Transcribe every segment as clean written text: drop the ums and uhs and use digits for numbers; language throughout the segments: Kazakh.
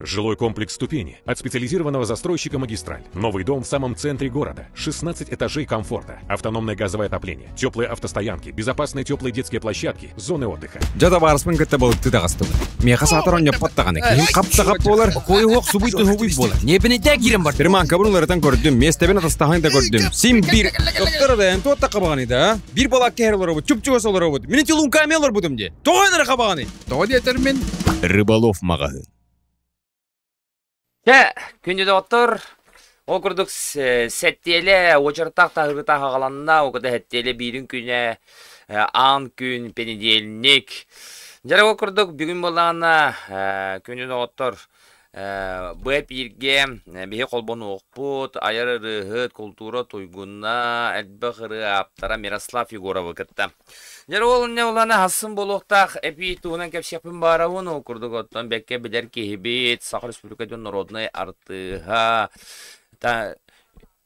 Жилой комплекс «Ступени» от специализированного застройщика «Магистраль». Новый дом в самом центре города. 16 этажей комфорта. Автономное газовое отопление. Теплые автостоянки. Безопасные теплые детские площадки. Зоны отдыха. Жада барысмын кітті болып тыдағыстым. Меха сатырон яппаттағаны. Кейін қапта-қап болар. Қойы оқ субыйты хубый болар. Небінете кирен бар. Перман кабырулардан көрдім. Местебен атастағын да көрдім. Сен бір... Доктор да әнті отта қабағаны да. Bir балақ кәрілер обыд. Чүп-чүгіс олар обыд. Мені телун камелар бұдым де. Тоғайнары қабағаны. Тоғы детермен. Рыбалов мағағын. Күнді доктор, окурдук сәттелі очыртақ тағырытақ ағаланына, окуда әттелі бірін күні аң күн пенеделінек. Жара окурдук бүгін болағына күнді доктор бұйып ерге бейі қолбону оқпұт, айыр рығыт, культура тойгуна, әлбі ғыры аптара Мирослав Егорова кітті. Жара ол не оланы хасын болуқтақ әпей туынан кәпшепін барауын оқырдық оттан бәкке білер кейбет, Сақыр Республикадың народной артыға,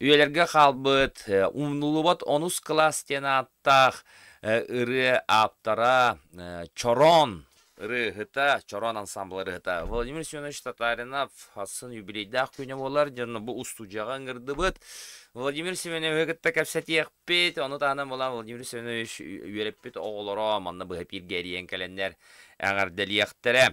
үйелерге қалбыт, умнулыбат 10 класс тені аттақ, ұры аптара Чорон, Рыгыта, Чорон ансамблы Рыгыта. Владимир Семенович Татаринов хасын юбилейдақ күні болар, жаны бұл устуджаған ғырды бұд. Владимир Семенович Рыгытта кәпсәт еқпет, оны тағынан болан Владимир Семенович үйелеппет оғылыра, манны бұғы пир гәріен кәлендер әғардәлі еқтірі.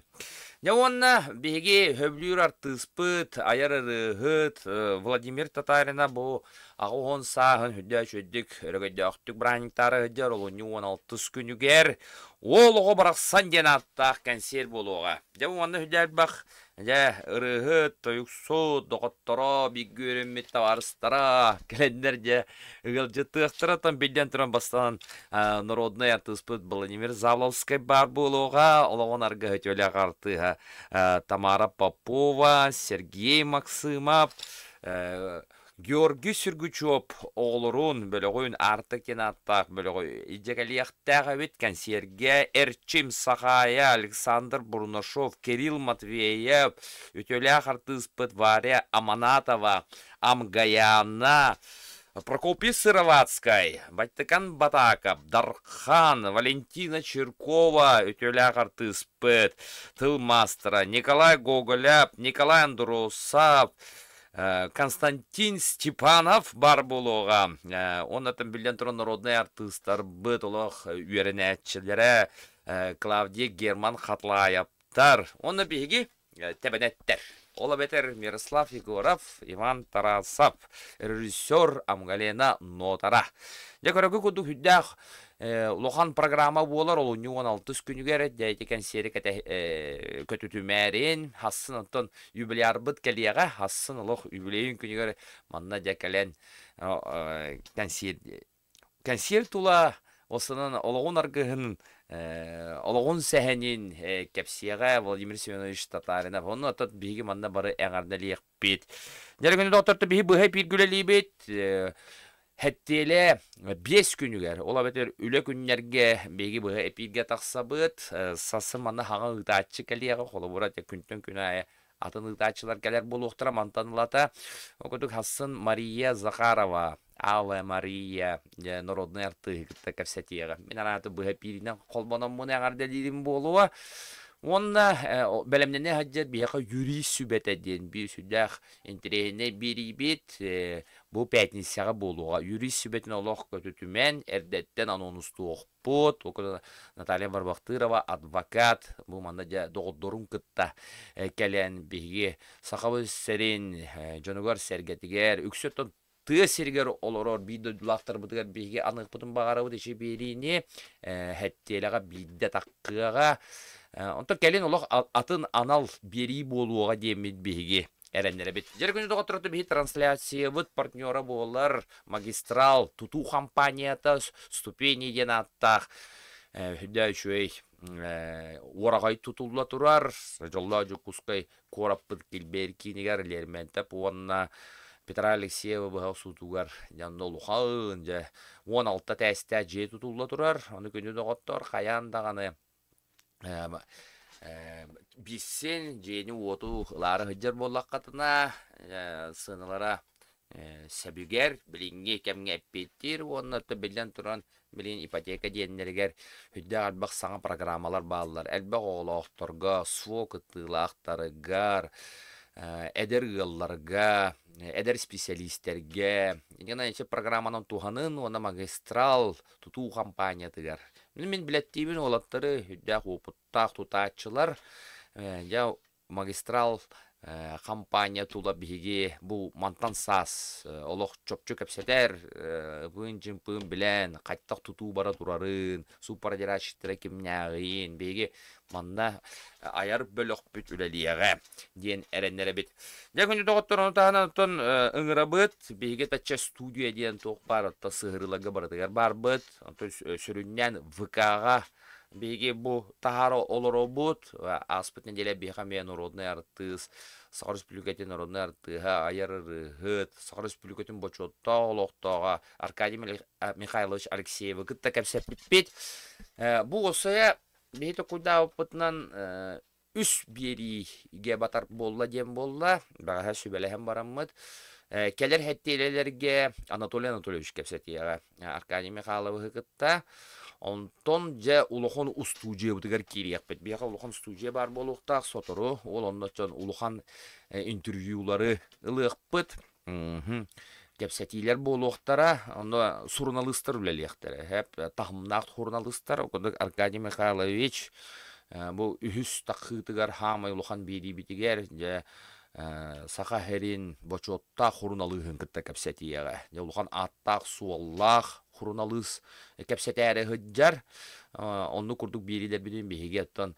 Онна беге хөблюр артыспыт, айыр рыгыт, Владимир Татарина бұл ағуғын сағын хүддәш өддік, өрігөдді өқтік бранниктары өддер, олыны 16 күнігер, ол оғы барақсан ден аттақ кәнсер болуға. Онна хүддәл бақ, рыгыт, тойықсу, доғыттыра, бегі өрімет таварыстара, кәлендер де ұғылжы тұқтыра, там белден тұран бастан народный артыспыт Владимир Завловскай бар болуға, олығын арғы өтелі ағартыға. Тамара Попова, Сергей Максимов, Георгий Сергучев оғылырын бөліғойын артық кен аттақ бөліғой. Идегелияқтағы өткен Сергей Эрчим Сахая, Александр Бурнашов, Кирилл Матвеев, өтелі ағартыспыт Варя Аманатова, Амгаяна, Прокопий Сыроватскай, Батькан Батаков, Дархан, Валентина Черкова, Ütölä артыспыт, Тылмастера, Николай Гоголяп, Николай Андрусов, Константин Степанов бар болуға. Онатын білден тұрын народный артыстар бұд олық үйерінәтшілері Клавдия Герман Хатлаяптар. Оны бейгі тәбінеттер. Ола бетер Мирослав Егоров, Иван Тарасов, режиссер Амгалена Нотара. Декорагы көді хүддәқ лохан программа болар, ол 16 күнігер дәйтекен сері көтүтү мәрін, хасын ұттын юбилеар бұд кәлияға, хасын ұлық юбилейін күнігер манна дәкәлен консер тула, осының олығын арғығын Олығын сәхенін кәпсияға Владимир Семенович Татаринов, оның атат бейгі манна бары әңардалі еқпет. Дәрігіні доқтырды бейгі бұхай пиргілі бет, әттелі 5 күнігер, ола бәтер үлі күннерге бейгі бұхай әпирге тақса бұд, сасы манна хаңа ұйтатшы кәлияға, қолы бұрат күнтін күні ая атын ұйтатшылар кәлер бұл ұқтыра мантанылата. Оқыдық хасын Мария Захарова, Ава Мария, народный арты кәпсәтеға. Мен араты бұға пирінен қолбанам мұны ағардалерім болуға. Онна бәлемнене хаджат бияқа юрис сүбәт әден. Bir сүдәқ интерегіне бері бет бұл пәтінсіға болуға. Юрис сүбәтін олық көтүтімен әрдеттен анонусты оқпот. Наталья Барбақтырова, адвокат. Бұл манда доғыддорын күтті кәлен бейге. Сақабы сәрін, жонығар сәргетігер, үксеттен Тыя сергер олорор бидо лақтар бұдығар бейге анық бұдың бағары бұд еші беріне әттеліға бидді таққыға. Онтан кәлен олық атын анал бері болуға демет бейге әрәнлері бет. Жер күні доға тұрды бейге трансляция бұд партнера болар, магистрал, туту компанията, ступени ден аттақ. Хүдді үшөй орағай тұтылла тұрар, жолла жүкускай корап бұд келбер кейінігер лерментіп онына Петра Алексеева бұға сұтуғар, жанды олуғын, 16 тәсті жет тұтулы тұрар, оны күні доғыттыр, қаяндағаны бейсен жені оту лары ғыджар болақ қатына, сынылара Себігер, білінге кәмге әппеттер, оннаты білден тұран білін ипотека дейінлергер хүдді әлбақ саңа программалар бағылар. Әлбақ оғылақтарға, суок ұттылақтарығар, әдер ғылларға, әдер специалисттерге. Егена еше программаның туғанын, оны магистрал тұту компаниятығар. Мен білеттеймін олаттары хүдді опыттақ тұтатшылар, магистрал компания тула биги бу мантан сас олох чопчу кепсетер бын жымпын билен кайттак тутуу бара турарын супердирашиттер кимнягын биги манда аяр бөлөк бүт үлелиеге диен эреннере бит жакын тоготторун таанатон ыңырабыт биги тача студия диен ток бар та сыгырылага бардыгар барбыт сүрүннен ВКга Беги бу тахаро олоробут, аспыт неделя беха мен народный артист, Сахар Республикатын народный артист, аяр рыгыт, Сахар Республикатын бочотта олоқтаға, Аркадий Михайлович Алексеева, гытта кәпсеп бітпет. Бу осая, бейті куда опытынан үс бериге батар болла дем болла, бағаға сөбеләхем бараммыд. Келер хәттелелерге Анатолий Анатольевич кәпсетияға, Аркадий Михайлович гытта, Онтон же улухан устудия бутыгар кирияк бет. Бияка улухан студия бар болуқтақ сотору. Ол онночон улухан интервьюлары ылық бет. Кепсетилер болуқтара. Онда журналистер үлелектері. Хеп тахымнақ журналистер. Окудық Аркадий Михайлович. Бұл үхіс тақытыгар хамай улухан бейді бітігер. Сақа херин бочотта журналығын кітті кепсетияға. Улухан аттақ суаллақ. Хурналыс кәпсәтәрі ғыджар, онны күрдік берілер білін бейге аттан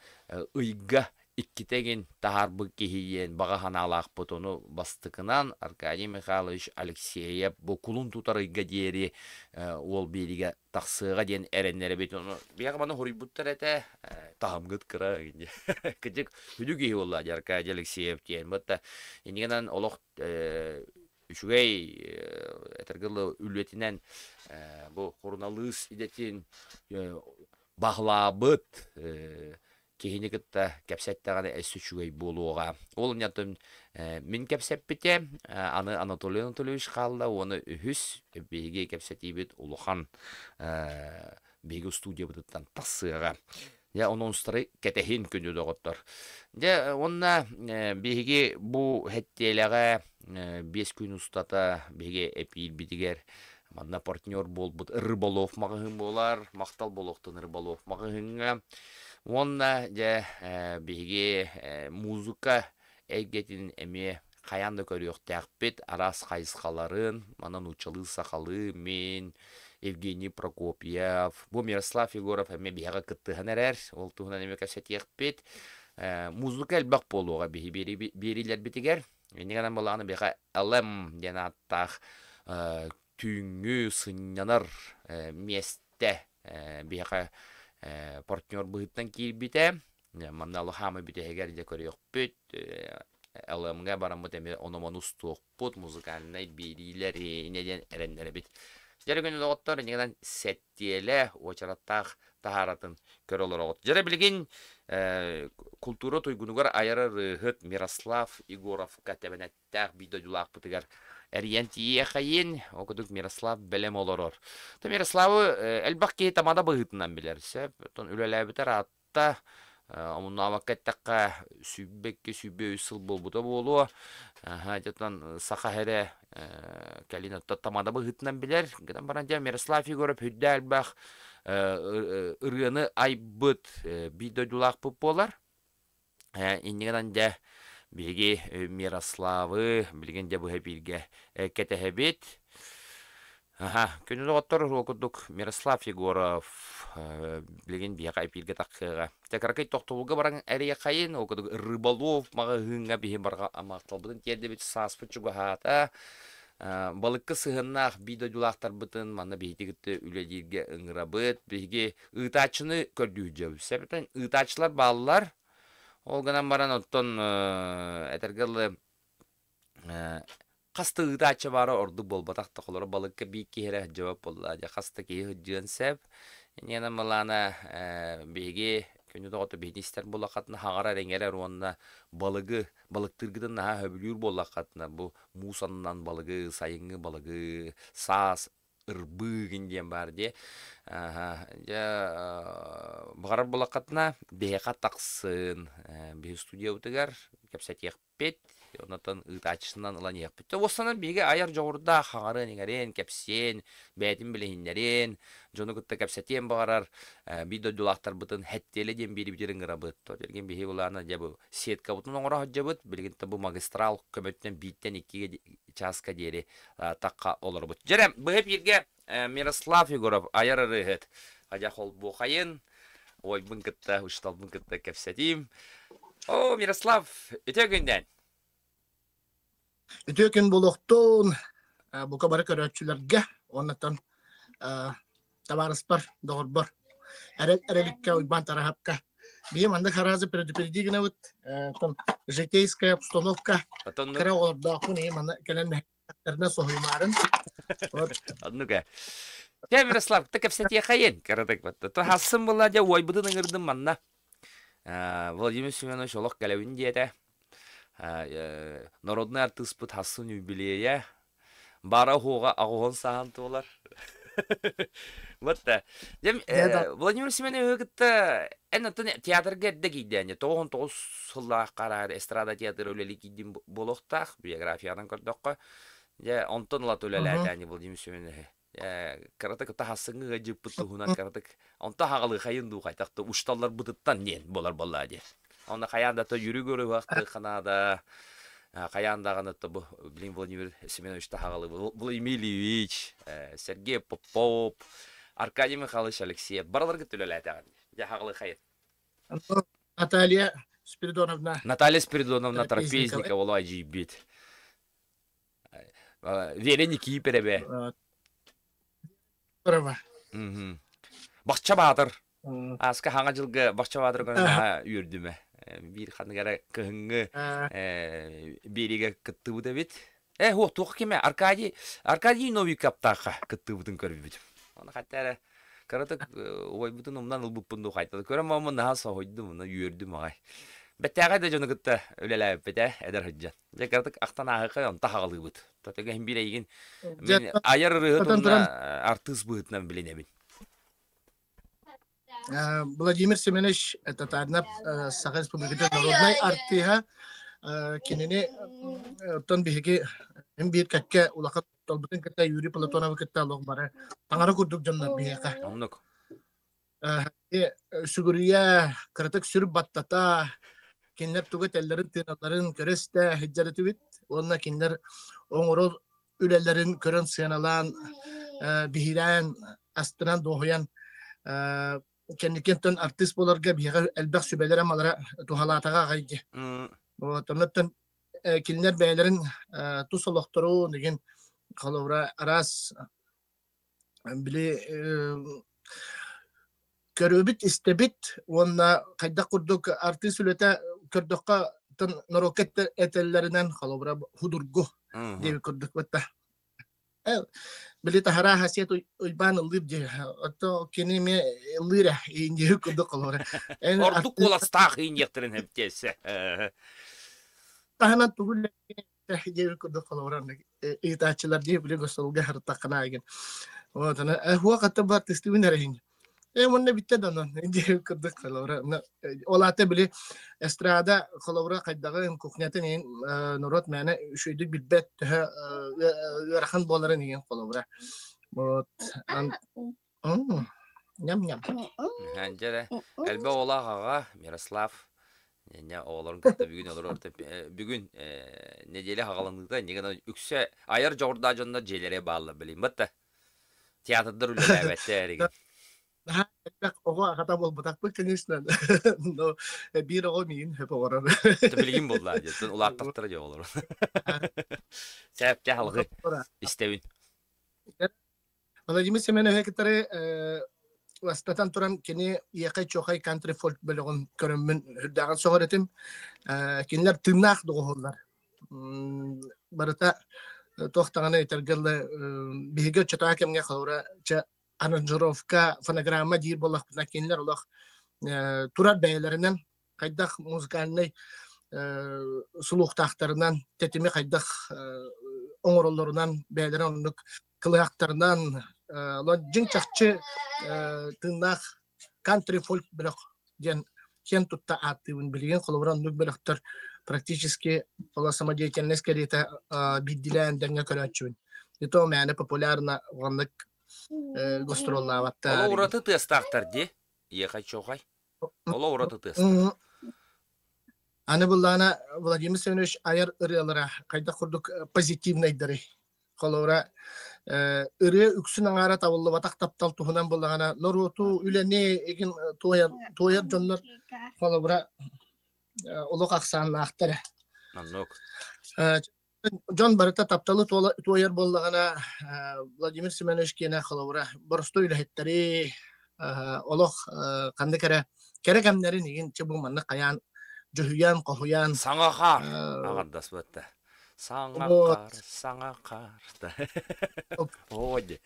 ұйға иккетеген тағарбы кейген баға ханалақ бұт оны бастықынан Аркадий Михайлович Алексеев бұл күлін тұтар ұйға дері ол беріге тақсыға ден әренлері бет оны бияғы баны хұрый бұттар әті тағымғыт кіра күдік хүді кей олла Аркадий Алексеев дейін бұтта енегенен олық Үшігей әтіргілі үлветінен бұл журналист идетін бағлабыт кейіне күтті кәпсәттіғаны әсі үшігей болуға. Ол ұнятын мен кәпсәп біте, аны Анатолий Анатольевич қалды, оны үхіс бейге кәпсәтей бет ұлыған бейге студия бұтыттан тасыға. Onun ұстары кәтәхін күнді доғыттыр. Онна бейге бұл хәттеліға 5 күн ұстата бейге әпейіл бітігер. Мадна партнер бол бұд ұрбалов мағығын болар, мақтал болуқтын ұрбалов мағығынға. Онна бейге музыка әйгетін әме қаянды көріоқ тәқпет, арас қайысқаларын, манан ұчалы сақалы мен, Евгений Прокопьев, бу Мирослав Егоров әме бияға кыттыған әрәр, ол туғынан әме кәсет еқпет. Музыка әлбақ болуға берилер бітігер. Енегенен болағаны бияға әлім ден аттақ түйіңі сынянар месте бияға партнер бұғыттан кейл біті. Мамналы хамы біті әгерде көрі еқпет. Әлімге барамыд әме оныман ұстуқ бұд музыкалынай берилер енеден әрендері біт. Жәрі күні доғыттар, негеден сәттиелі очараттақ тахаратын көр олар оғыт. Жәрі білген культура тойгунугар айары рыхыт Мирослав Егоров кәтәбінәттәқ бидодулақ бұтығар әриян тие қайын, оқыдық Мирослав бәлем оларыр. Мирославы әлбақ кейі тамада бұғытынан білерсі. Үләлі бітер атта Амунна вакеттаққа сүйбекке сүйбе үсіл болбута болуы. Жаттан сақа әрі кәлін тамада бұғытынан білер. Гедан баранжа Мирослав Егоров хүдді әлбақ ұрғыны айбыт бидодулақ бұп болар. Иннегенан жа білге Мирославы білген жа бұға білге кәтәхәбет. Күнді оттар оқыдық Мирослав Егоров білген бияға әпілге таққыға. Тәкіракай тоқтылуға баран әрия қайын, оқыдық Рыбалов маға ғыңға бейін барға амақталбыдың терді бет саспы чуға хата. Балыққы сығыннақ бидодулақтар бұтын, маңна бейдігітті үлелерге ұңыра бұт, бейге ұйтачыны көрді үджі. Сәбеттен ұйтачылар балылар, олғынан баран оттон әтергілі Қасты ұйтачы бары орды болбатақты қолары балыққа бейік кейірі жауап болды. Қасты кейі үджіген сәп. Нені мұланы бейге Könü de otu bihnistер bolakatna hagara rengeler onunla balıktırgıdan naha höbülür bolakatna bu musandan balıgı, sayıngı balıgı, sas, ırbı ginden var diye. Bağırar bolakatna beha taksın, bir studiya utıgar, kapsat yakpet, ondan ıtaçısından ılan yakpet. Osana bege ayar joğurda hagara nengeren, kapsen, beytin bilehinlerin, jonu gutta kapsatiyen bağırar, bir de dolaktar butun hetteli diyen biri bitirin gırabıt. Totelgen behi bulana jabu setka butun oңора hajabıt, bilgin tabu magistral kömötten bitten 2 çaska deri takka olur but. Jerem, bu hep yerge Miroslav Yegorov ayar arıhet. Haja hol bu kayın. Oy bınkıtta, uçtal bınkıtta kapsatayım. O Miroslav, öte günden. Ötüken buluktun bu kabarı körökçülerge ondan tabarıspar doğrubar. Erelikka uyban tarafka. Biyem anda karazı perdi gine ut tam житейская обстановка. Кара orada kuni mana kelen mehterine sohuymarın. Annuka. Ya Miroslav, ta kapsatiye kayın. Karatak batta. To hasım bulla ja oy budun ngırdım manna. Vladimir Semyonovич olok galevin diyete. Народный артист бут хасын юбилея. Бара хуга агон сахан толар. Вот да. Владимир Семенович гытта эннотон театрга дегиден. 99 сылла карар эстрада театр өлелик идим болохтах биографиядан көрдөккө. Я онтон ла төлеләтәни Владимир Семенович. Каратык та хасыңга жыппыты хунан каратык. Онта хагылы хайынду кайтакты ушталлар бутыттан нен болар боллади. Onda kayanda to yürü görü vakti kanada kayanda kanada bu bilin Vladimir Semyonovich tahagalı Vladimir Ilyich, Sergey Popov, Arkadiy Mikhailovich Alexeyev baralar gittiler tagan. Ya hagalı hayır. Наталья Спиридоновна. Наталья Спиридоновна Трапезникова olay bit. Vereniki perebe. Bravo. Bakça Bahadır. Aska hanga жылғы Bakça Bahadır gönüne yürdüme. Bir xanıgara kıhıngı beriga kıttı bu da bit. Ho toq kime Arkadiy Novikov taqa kıttı budun körüp bit. Onu hatta karatık oy budun umdan ılbıp bundu qaytadı. Körem ama naha soğuydu bunu yürdüm ay. Bettağa da jonu kıttı öleler bete eder hıccan. Ya karatık aqtan ahıqa on tahalı bit. Totaga hem bir egin ayar rıhıtında artist bıhıtından bilenemin. Владимир Семенович это одна Саха Республикада народная артия кинене тон биһиги им бир какке улакат толбутун ката Юрий Платонов ката лог бара таңара курдук жанна биһига Оннук. Сугурия кратык сүрүп баттата кинлер тугат эллерин тыналарын көрөстө хиджараты бит онна кинлер оңорол үлелерин көрөн сыяналан биһирен астынан доһуян kendikenton artist bolarga biha elbaq sübelere malara tuhalataga gayge. O tanıtın kinler beylerin tusoloktoru degen kalovra aras bile körübit istebit onna kayda kurduk artist ülete kördokka tan noroket etellerinden kalovra hudurgu diye kurduk vata. Beli tahara hasiyat uyban ılıyıp diye. Hatta kendime ılıyra ince kurduk kalovra. Orduk olastak injektirin hep tese. Tahanan tuğulle diye kurduk kalovra. İtaççılar diye bile gösterulge hartakana egin. O tane huwa katta bar testimin arahin. Munne bitti danan diye kurduk kalovra. Olate bile estrada kalovra kaydağı koknyaten nurot mene şuyduk bilbet rahan boların yiyen kalovra. Bot Nyam nyam. Hancere elbe ola haga Miroslav. Ne oğların kıtta bugün olur orta bugün nedeli hagalandıkta ne kadar yükse ayar jorda jonda jelere bağlı bileyim batta. Tiyatrda rol evet Ha, bak oğa kata bol batak bu конечно. No, bir o min hep oğrar. Bilgin buldu hadi. Sen ulak taktırıcı olur. Sebep halgı istevin. Vladimir Semyonovich ketare wastatan turan kini yakay çokay country folk bölüğün körümün hüddagan soğuretim. Kinler tırnak doğurlar. Barata tohtağına yetergelle bihige çatağa kemge kalora ça aranjurovka fonogramma dir bolak nakinler olak Turar beylerinden kaydak muzikalini suluqtaqtarından tetimi kaydak oңороллорунан бәйләре онлык кылыактарынан жың чакчы тыннах country folk блок ден кен тутта атыбын билген колобран лук блоктор практически пола самодеятельность керете биддилен деңе көрөчүн. Это мәне популярна онлык гастроллаватта. Ола ураты тестактар ди. Ехай чохай. Ола ураты тест. Аны буллана Владимир Семенович аяр ырылара кайда курдук позитивный дары. Колора ыры үксүн аңара табылды батак таптал тухунан буллагана нороту үлене эгин тояр жоннор колора улук аксанын актары. Нанок. Жон барыта тапталы тояр буллагана Владимир Семенович кене колора борсто үлехеттери олох канды кере кемнерин эгин чебуманны каян Жухуян, кохуян. Саңақар. Ағандас бөтті. Саңақар. Оде.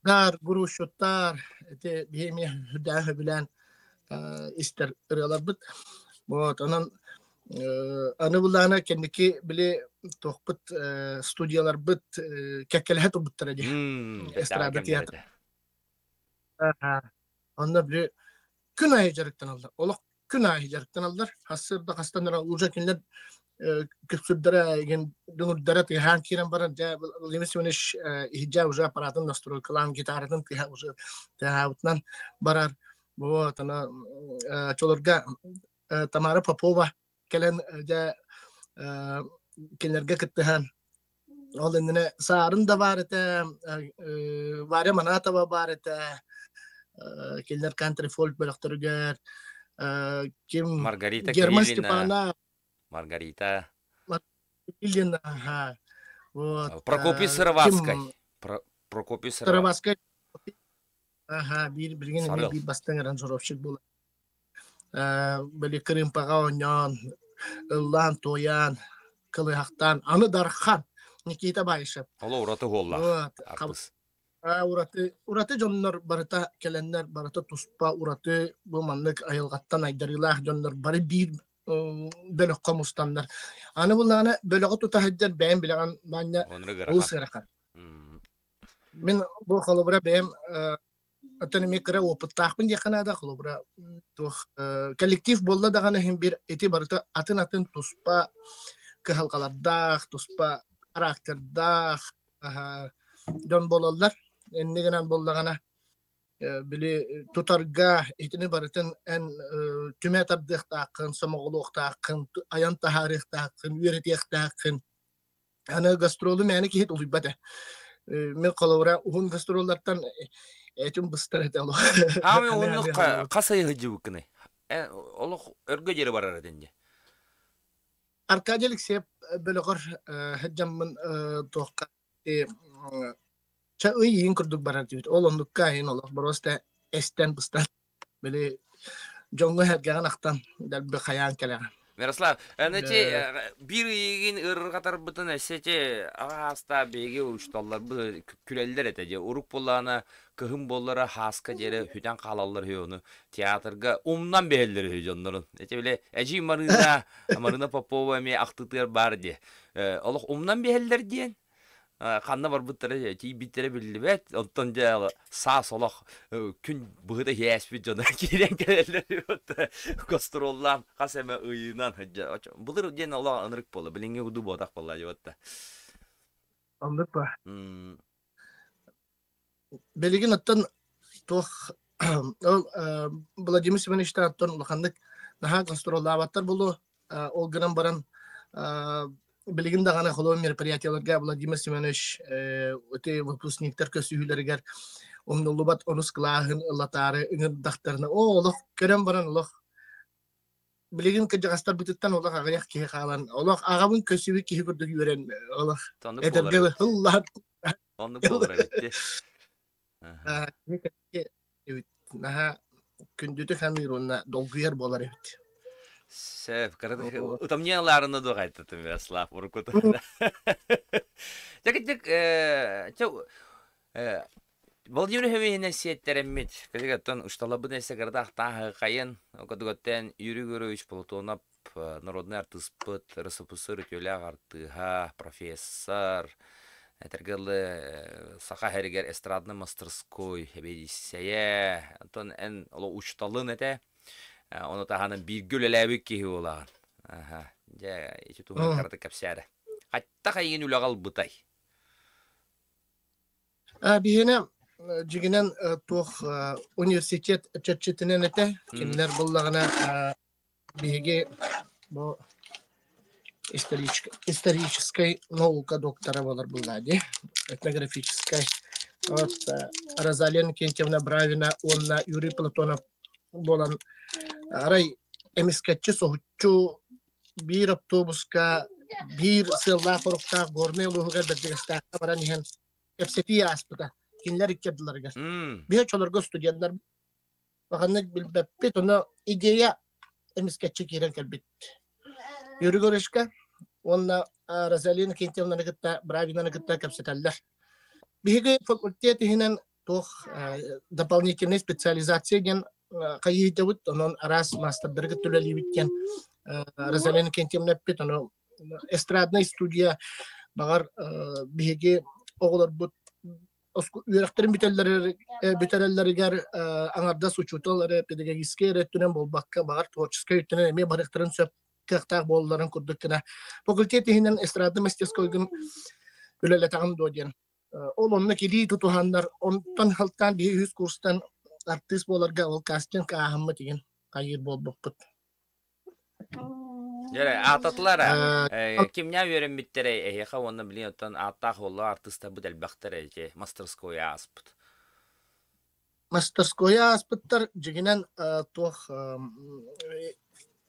Дар, гурушуттар. Это бейме хүдәхі білән істер ұралар бұд. Вот, анан аны бұллағына кендікі біле тоқпыт студиялар бұд кәккелі бұдтыр әде. Эстрада театр. Онда біле күн айы жарықтан алды. Олық күн айы жарықтан алдар. Хасырда қастаныра ұлжа кенлер күпсүрдері еген дүңірдері тыйхан керен барын. Владимир Семенович хиджа уже аппаратын настройкалан гитаратын тыйхаутынан барар. Вот, ана чолырга Тамара Попова келен кенлерге кіттіхан. Ол endine сарын да бар еті, Варя Манатова бар еті, келер country folk бөліқтіргер, ким Маргарита Герман Кириллина. Степана, Маргарита. Ильина, Прокопий Сыровацкой. Прокопий Сыровацкой. Сыровацкой. Бірген Сарыл. бір бастың аранжировщик бұл. Білі Крым паға ойнан, Ыллан тоян, Кылыяқтан, аны дархан, Никита Байшев. Ола ураты голла. Вот, Артыс. ураты жоннор барыта келеннер барыта туспа ураты бу маннык айылгаттан айдарылах жоннор бары бир бөлөк комустандар. Аны буланы бөлөгө тутахыддар бәйм билган баня Онры ул гырахан. сыракан. Мен бу холобра бәйм атономикра опыттахпын яканада холобра тух коллектив болла даганы хем бир эти барыта атын туспа кыхалкалардах туспа характердах жон бололлар. Ennegenen bollagana bili tutarga itini barıtın en tüme tabdıq taqın, samoguluq taqın, ayan taharih taqın, üretiyek taqın. Ana gastrolu meni ki hit ulibade. Men qalavra uhun gastrollardan etim bıstar ete alo. Ами onu qasayı hıcı büküne. Ola örgü jeri barar edince. Arkadiyelik sep bölüqır hıccamın toqqa Çay yiyin kurduk barar diyor. Olunduk kahin olur. Burası esten bıstar. Böyle jongu hergen aktan der bir kayan kele. Miroslav, nece bir yigin ırgatar butun esece hasta bege uçtallar bu küleller etece. Uruk bollana kıhım bollara haska jere hüden kalallar höyonu teatrga umdan behelleri hüjonların. Nece bile eci Marina Popova me aktıtır bar diye. Allah umdan beheller diyen. Kanna var buttara ki bitere bildi bet ondan ja sağ solak gün bıhıda hesbi jona kiren geller gastrollan kaseme ıyınan hacca bulur gen Allah anırık bola bilinge udu bodak bola jotta Anlık ba. Beligin attan toh Vladimir Semenovich'ten attan lakandık daha gastrollavatlar bulu o gran baran Bilgin dağına kolon merpariyatılarga Vladimir Semenoviç öte выпускниктер kösühülerger omnulubat onus klahın ılatarı ıngın dağtarına o olaq kerem baran olaq bilgin kıcağastar bititten olaq ağayak kihe kalan olaq ağabın kösühü kihe gördük yüren olaq ederge hıllar tanık bolar etti evet naha kündütü hamirunna dolguyer bolar evet Sef, karena utamnyalarını da gayet Miroslav Urkut. Cak Владимир Хөвейне сеттереммит. Кызыгаттан ушталабы несе гардахтаа кайын. Окодугаттен Юрий Гурович Платонов народный артист-пыт РСФСР тюля артыга профессор. Этергелы саха херигер эстрадный мастерской хебедисее. Антон эн оло ушталын эте. Оны таханын биргүл эләбик кихи олаган. Ага. Жа ичи туган карды капсяды. Хатта кайын улагал бытай. Бihine jiginen tuh üniversitet çeçetinen ete kimler bullagına bihige bu исторической наука доктора болар буллади этнографической вот Розалия Кентьевна Бравина онна Юрий Платонов болан арай эмискетчи сохучу bir автобуска bir сылла корукта горне луга бедегеста баран иһен эпсепия аспыта кинлер иккедилерге бия чолорго студенттер баганнык билбеппит оны идея эмискетчи кирен келбит Юригоришка онна Розалина Кентьевна гытта Бравина гытта кепсетеллер биге факультет иһинен тох дополнительный специализация ген кайыдыбыт онон арас мастердерге төлөлүбүткен Розалина Кентьевна пит оны эстрадный студия багар биге оғылар бұд үйректерін бітәрелерігер аңарда сучуталары педагогический реттінен болбаққа бағар творческий үттінен әме барықтырын сөп кықтақ болыларын күрдіктіна. Факультет ехінен эстрадный мастерскойгын үлелетағын доден. Ол онына келі тұтуғандар, онтан халтан бейі 100 курстан артист боларға ол кастинг ағымы деген қайыр болбақпыд. Жere ататлара kimya öğrenmittere eheka onu biliyorsan ataq ollu artista bu delbaqtere je мастерскоя аспыт. Мастерскоя аспыттар жигинен тох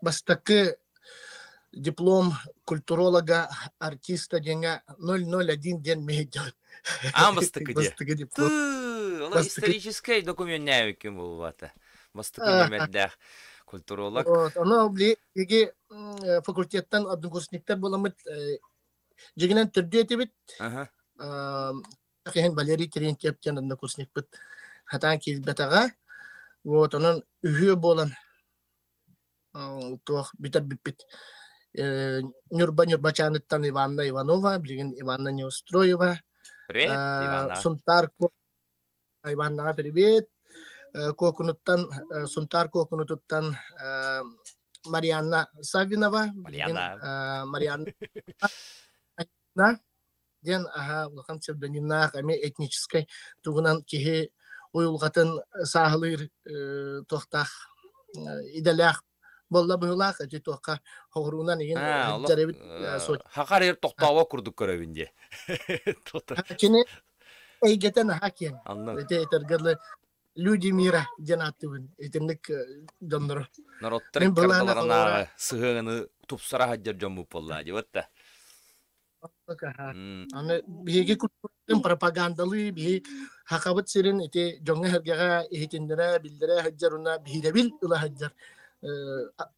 бастакы диплом культуролога артиста денга 001 ден мейден. Бастакы диплом. Оно исторический документ не ким был вата. Бастакы меддах. Культуролог. Onu bile fakültetten adın bulamıt jiginen türdü etibit. Kahin Valeri Terentyev adında kursnik bit. Hatan ki betaga. Вот onun ühü bolan. Tuh biter bit. Nurba Çanettan Ivana Ivanova, bilgin Ivana Neustroyeva. Привет, Ивана. Suntarko Ivana привет. Kokunuttan Suntar Kokunuttan Mariana Savinova Mariana ден улахан псевдонимна ками этнической тугунан кихи уйулгатын сахылыр тохтах иделях болла быйлах эти тохка хогрунан еген жаребит хакар токтоого курдук көрөбүнде кини эйгетен хакен этергерле люди мира жанатыбын этенник дондор народтар кардаларына сыгыны тупсара хаджар жомуп болла жебатта аны биги культурдун пропагандалы би хакабыт сирин эти жоңга хергага эхитиндере билдере хаджаруна бихидебил ыла хаджар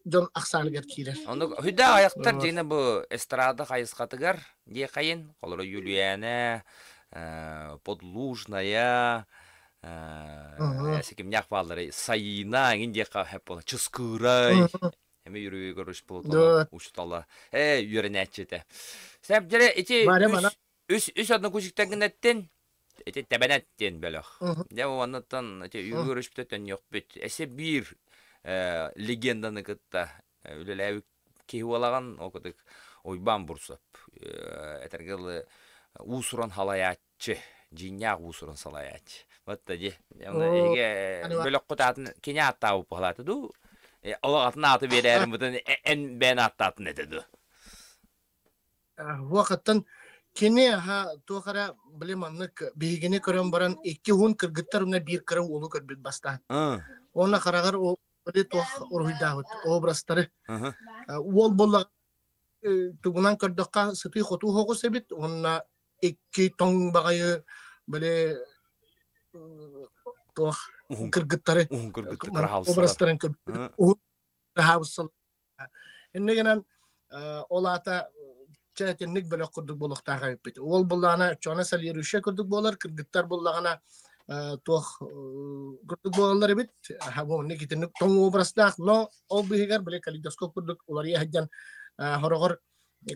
жон аксаныгар кире аны хүдә аяктар жена бу эстрада кайыскатыгар ди кайын колора Юлиана Подлужная Секим няквалары сайына инде хеп бола чыскырай. Эме юрүй көрүш болду. Уштала. Юренетчете. Сеп жере эти үс адны күчүктен неттен эти табанаттен белах. Я оннан эти юрүй көрүш бүтөтөн жок бит. Эсе бир легенданы кытта үлеләбик кеуалаган окудык ойбан бурсап. Этергел усуран халаячы, жиньяк усуран салаячы. Вот тади. Эге бөлөк кутатын киня аттабы болаты ду. Олагатын аты берерим бутун эн бен аттатын этеду. Вакыттан кине тохара билеманнык бигине көрөн баран 2 хүн кыргыттар уна бир кыры олу көрбүт баста. Оны карагар о тох уруйдабыт образтары. Ол болла тугунан көрдөкка сыты хоту хогу себит онна 2 тоң багайы биле тох кыргыттары образтарын көрбүт. Эннегенен олата чатенник беле курдук болуктага бит. Ол буллана чона салырыша курдук болар, кыргыттар буллагана Tuh kurduk boğaları bit. Ha bu ne gitin tongu brastak no o bihigar bile kalidoskop kurduk ulari hajjan horogor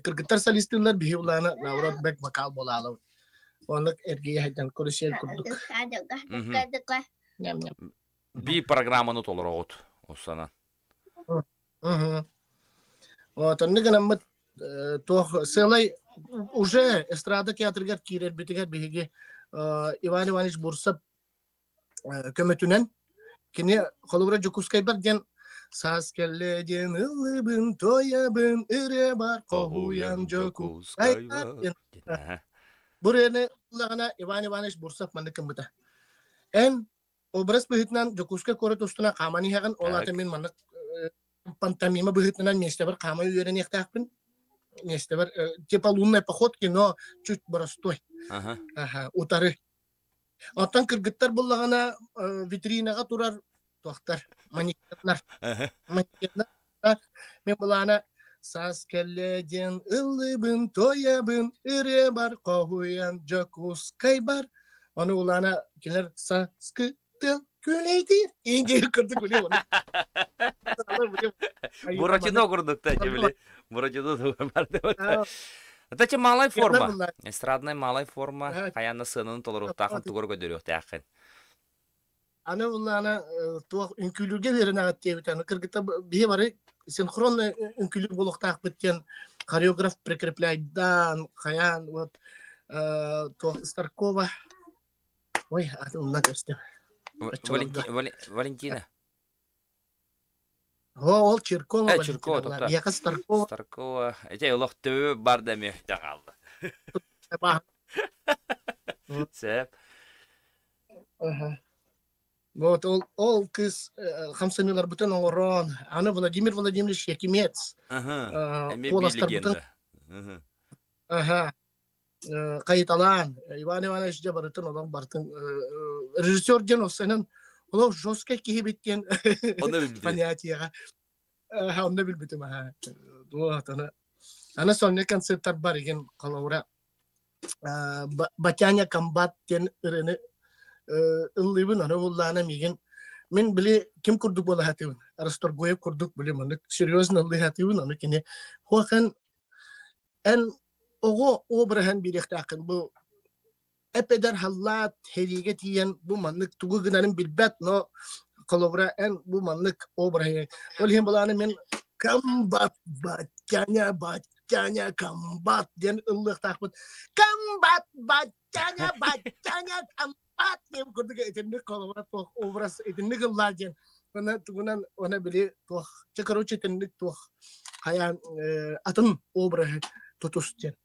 kırgıtar salistiler bihi ulana naurat bek bakal bolalı. Onluk ergiye hajjan kuruşel kurduk. Nyam nyam. Bir programını tolur oğut. O sana. Вот, он не то селай уже эстрада театргар кирер битигер биги Иван Иванович Бурсап көмөтүнен кини холубра жукускай бар ден саз келе ден ылыбын тоябын ыре бар когуян жокускай бар бурене лагана Иван Иванович Бурсап манды кымбыта эн образ быхытнан жокускай коры тустуна камани хаган олаты мен маны пантомима быхытнан месте бар камай үйрен яктакпын месте бар типа лунная походки но чуть простой утары аттан кыргыттар буллагана витринага турар тохтар манекеннар мен булана саз келеден ылыбын тоябын ыре бар когуян жокускай бар аны улана келер саскы Күлейдир. Инге кырдык биле оны. Буратино курдук та жебиле. Буратино бар деп. Это че малай форма. Эстрадная малай форма. Каяна сынын толорук тахын тугор көдөрөк тахын. Аны улана туак үнкүлүгө берен агат тебитен. Кыргыта бие бары синхронный үнкүлүк болук так биттен хореограф прикрепляет дан, каян вот туак Старкова. Ой, аты улна көстө. Валентина. Ол Чиркова. Чиркова, тоқта. Яқа Старкова. Старкова. Эте олық төбі бар дәме қалды. Сәп. Вот, ол кыз хамсамилар бүтін оңырон. Аны Владимир Владимирович Якимец. Поластар бүтін. Кайыталан. Иван Иванович жабарытын олан бартын. Режиссер ден осының олау жостка кейі біткен понятияға. Оны білбітім. Ана сонны концерттар бар еген қалауыра. Батяня комбат ден үріні ыллыбын аны оллана меген. Мен біле кім күрдік бола хатыбын. Арасторгоев күрдік біле мұны. Серьезно ыллы хатыбын. Аны кене. Хоқан ән oğu obrahan bir yaktakın bu epeder hallat heriye tiyen bu manlık tuğu gınanın bilbet no kolobra en bu manlık obrahan olhim bulanı men kambat batanya kambat diyen ıllık takbut kambat batanya kambat diye kurduk etinlik kolobra tuğ obraz etinlik ıllar diyen ona bile tuğ çıkarıcı etinlik tuğ hayan atın obrahan tutus diyen.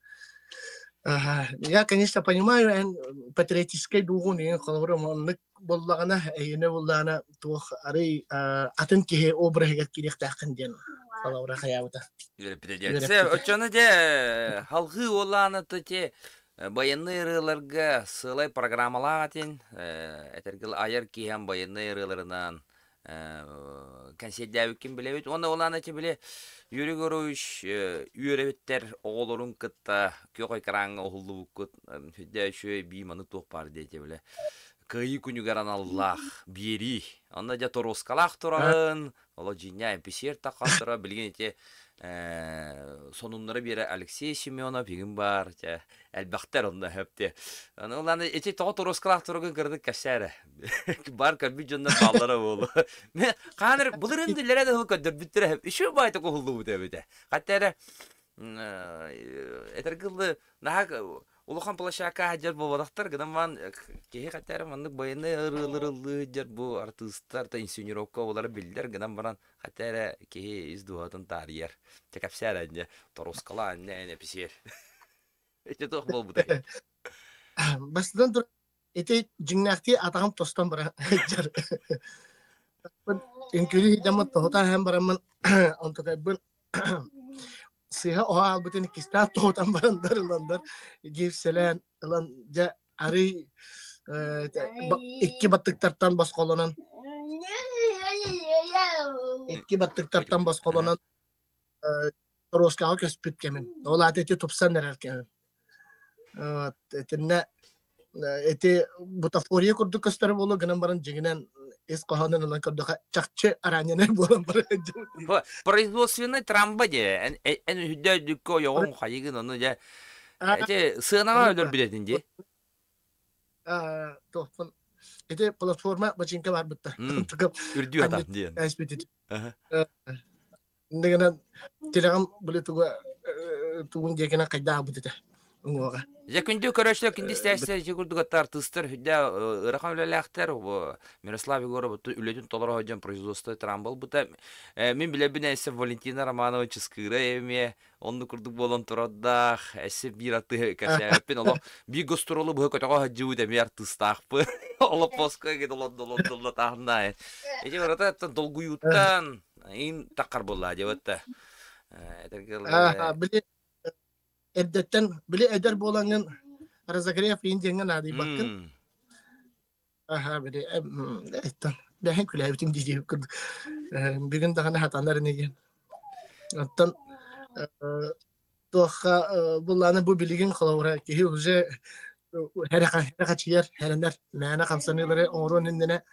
Я, конечно, понимаю, патриотической дугуни, колора монник боллагана, эйне боллагана тух арый атынки обрага кирек такын ден. Колора хаябыта. Се очоны де халкы оланы те баянный рыларга сылай программалатын, этергил аяр киһәм баянный рыларынан консердәү ким билебит. Оны оланы те биле Юрий Горович үйребеттер оғылырын кытта көй қараңы оғылы бұқыт хүдді шөй бейманы тоқ бар дейте біле. Күйі күнігеран Аллах бері. Онда жа торосқалақ тұрағын, ола жиня әмпесер тақаттыра білген ете сонунлары бері Алексей Семенов егін бар. Әлбәқтер онда әпте. Оланы ете тоғы торосқалақ тұрағын кірдік кәсәрі. Бар кәрбі жонда қалдары болу. Қаныр бұлыр үнділері де көдір бүттірі әп. Үші байты қоғылды бұты әбіті. Қаттары әтіргілді наға улахан площака жер болбадақтар. Гыдан ман кеге қаттары мандық байыны ырылы жер бұл артыстар та инсценировка олары білдер. Гыдан баран қаттары кеге издуғатын тарияр. Тек әпсәр әнде торосқала әнне пісер. Эте тоқ бол бұты. Бастыдан тұр. Эти жиннахти атагам тостан бара жар. Инкүри дамат тота хам бараман онтога бул сиха оал бутен киста тотан барандар гивселен лан жа ари икки баттыктартан басколонан Роскага көспүт кемен. Ол атети тупсан нерер кемен. Тенне эти бутафория курдук костары болу гынан баран жигинен эс коханын анан курдука чакчы аранене болан бар. Производственный трамба де. En hüdde dükko yoğun kayıgın onu de. Sığınana ölür biletin de. Тофун. Эти платформа бачинка бар бутта. Ürdü adam diyen. Эспетит. Ndegana tilagam bule tugun jekena kayda butete. Ngoga. Jakündü köröşlü kündü isterse jigurdu tartıştır hüdde rakam lelekter bu Miroslav Егоров bu ületin dolar hocam производство трамбал bu da min bile bir neyse Valentina Romanova çıskıra evme onu kurduk bolon turadda ese bir atı kasapın ola bir gastrolu bu kadar hacı da bir artistah bu ola poska gibi dolot tahna ece orada dolgu yuttan in takar bolla cevapta Bile eddetten bile eder bolanın Razagrev indiğin adı bakın. Bile ettan. Dahin kule bütün diye kurdu. Bir gün daha ne hatanlar ne gen. Attan toha bulanı bu bilgin kalavra ki huje her kaçıyor herler nana kamsanıları orun indine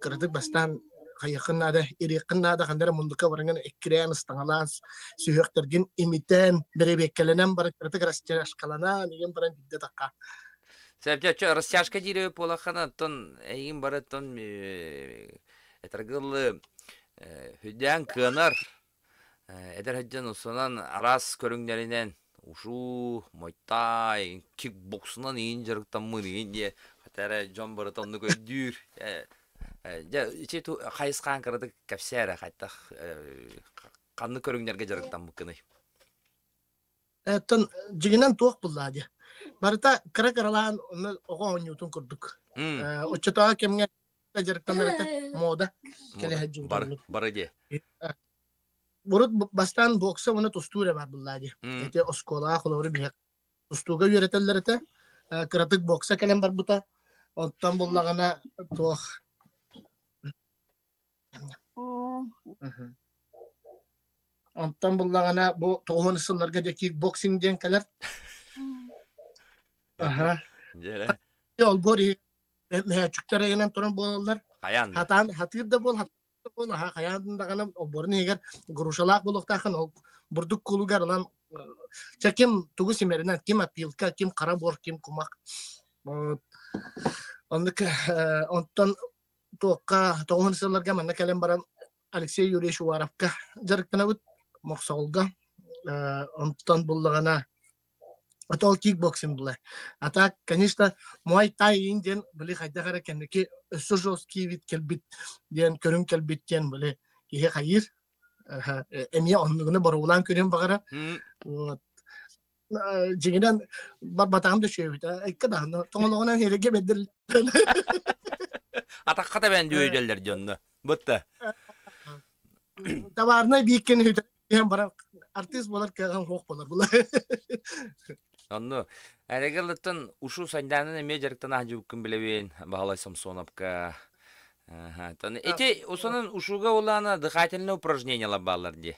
kırdık bastan kayakın da irikin da kandara munduka varangan ekreyan istangalas sühüktergin imiten bere beklenen barakırtı karasçı kalana nigen baran didde takka. Sebce rastyaşka jiri polakana ton egin baraton etergıl hüdyan kınar eder hüdyan usunan aras körünglerinden uşu moytay kickboksunan iyin jarıktan mı diye hatta John baratonlu gödür ya içi tu kayıskan kırdı kapsere hatta kanlı körünlerge jarıktan mı kınay. Ton jiginan tuğ bulladı. Barta kara karalan onu oğun yutun kurduk. Uçta kemge jarıktan nerede moda kele hacı. Barıge. Burut bastan boksa onu tosture var bulladı. Ete oskola kolori bir tostuga yöreteller ete kıratık boksa kelem bar buta. Ondan bullagana tuğ Ondan bullagana bu tohum ısınlarga da kickboxing diyen kalar. Jere. Yol bori ne çıktara yenen torun bollar. Kayan. Hatan hatır da bol ha kayan da kana o borni eger guruşalak bolukta kan o burduk kulugar lan çekim tugu simerinden kim apilka kim karabor kim kumak. Ondan tohum ısınlarga manna kalem baran Alexey Yurievich Varavka jarıktana ut moksolga ondan bullagana atol kickboxing bulla ata конечно muay thai indian bili khayda khara kendiki Sojowski vit kelbit diyen körüm kelbit diyen bili ki hayır emiye onluğunu barulan körüm bagara jigidan batağım da şey ikkada tonluğuna herege bedel Atak kata ben diyor derler canlı. Bıttı. Tavarna bikin hüdü hem bara artist bolar kagan hok bolar bular. Anlı. Eregelatın uşu sandanın eme jarıktan hacı bukun bilebeyin. Bahalay Samsonovka. Tan ete usanın uşuga olana дыхательное упражнениялар балар ди.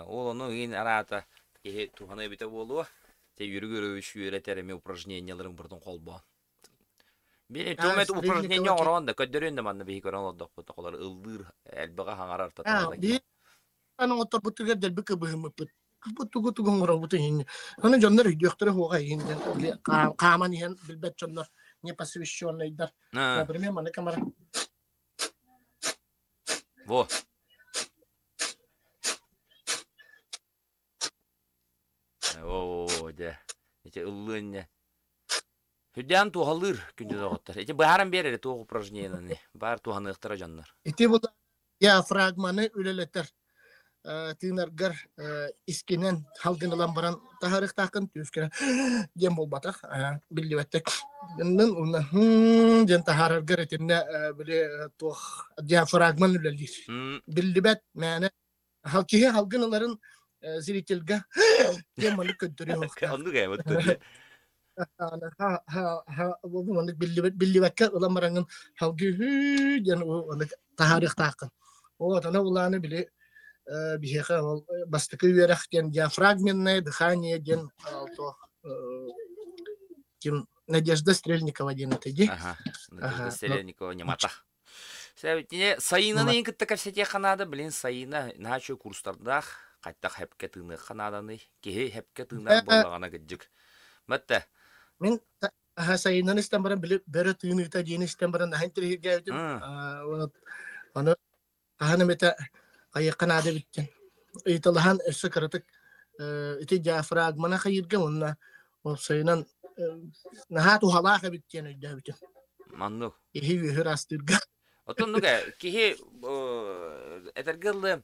Ол onu ин арата ке тухана бите болу. Те yürügürüş yöretereme упражненияларын бурдун колбо. Bir tümet упражнение oranda ködüründe manna bir koran oldu bu takolar ıldır elbaga hangarar tatada. Bir ana otor butuga del bike bihim put. Butugu tugu ngoro butu hin. Ana jonlar yoktere hoga hin. Kaman hin bilbet jonlar. Ne pasivişyonlaylar. Problem mana kamera. Во. О, de. İşte ıllığın. Hüdyan tuhalır gündüz ağıtlar. İşte baharın beri tuğ упражненияларны. Bahar tuğanı ıhtıra canlar. İti bu diyafragmanı üleleter. Tınargar iskinen halgınılan baran taharık takın tüskene diyen bol batak billi vettek. Bundan ona diyen taharık etinde böyle tuğ diyafragman ülelir. Billi bet yani halkiye halgınıların zilitilge diyen malı kötürüyor. Anlı gaya battı. Bu malı billi vettek olan barangın halki diyen o taharık takın. O tane ulanı bile бихеха бастыкы верах ген диафрагменное дыхание ген то ким Надежда Стрельникова деген теги. Ага. Селеникова немата. Сәбитіне сайынаны ең кітті кәпсете қанады, білен сайына начо курстардақ қайттақ хәпке тыны қанаданы, кеге хәпке тынар болағана кәджік. Мәтті? Мен сайынан істен баран бәрі тыйыныта дейін істен баран ахын тірегі гәудім. Оны аханы мета қайыққан ады біттен. Үйталахан өсі кірітік үті диафрагмана қайырға онына ол сайынан нахат ухалаға біттен өйді біттен. Манну. Ехи үйір астырға. Отон нуга кеге этергелле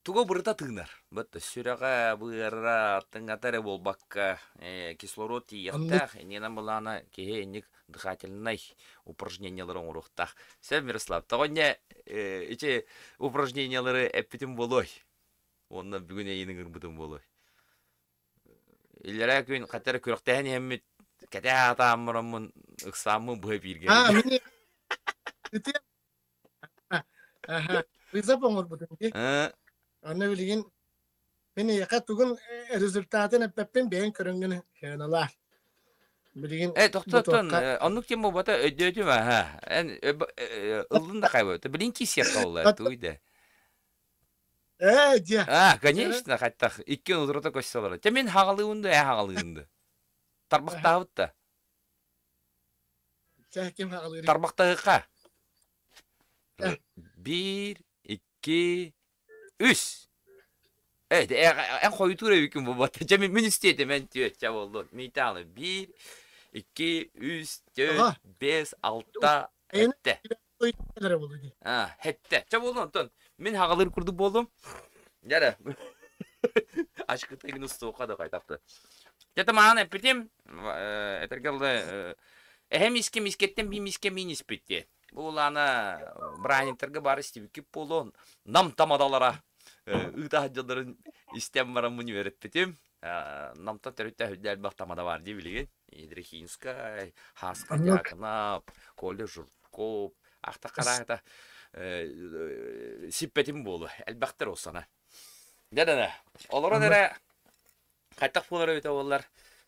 туго бұрыта тыгнар. Бәтті сүрәға бұйырра тыңатары болбаққа кислород тияқтақ. Ненан бұлана кеге енік дыхательный упражнениялары оңырықтақ. Сән Мирослав, тағыне иче упражнениялары әппетім болой. Онна бүгіне енің ұрбытым болой. Илері көйін қатары көріқтәйін әммет кәте атамырамын ықсамын бұй бірген. Мені үтем. Риза боңыр бұдым. Оны білген, мені яқа түгін результатын әппен бәйін көрінгіні хәналар. Тоқтан, оннық тем бұл бата өйді ма? Ұлдың да қайбы өті. Білін кесер қаулар тұйды. Конечно, қайттақ. Иккен ұдырыта көшсалары. Мен хағалығынды, хағалығынды. Тарбақтағы бұтта. Тарбақтағы қа? 1, 2, 3. Ән қойы тұра өйкім бұл бата. Мен істейді, мен түйет. Жабылды. Мейталы. 1, 2, 3, 4, 5, 6, 7. Хетті. Жабылды онтон. Мен хағалыр күрді болдым. Жәрі. Ашқыты күн ұсты оқады қайтақты. Жәті маған әппетем. Әтіргелді. Әхем еске мескеттен бей меске мен еспетте. Бұл ана бранеттерге бары істебекеп болу. Нам тамадалара. Үгді хаджаларын істем барам мұны өретпетем. Намта түрітті өйдәл бақ тамада бар де білеген. Идрехинска, Хасқа Дяканап, Коле Жұрткоп, Ақта Қарақта. Сиппетім болу. Әлбәқтір осана. Дәдәні. Олары дәрі қайттақ болары өте олар.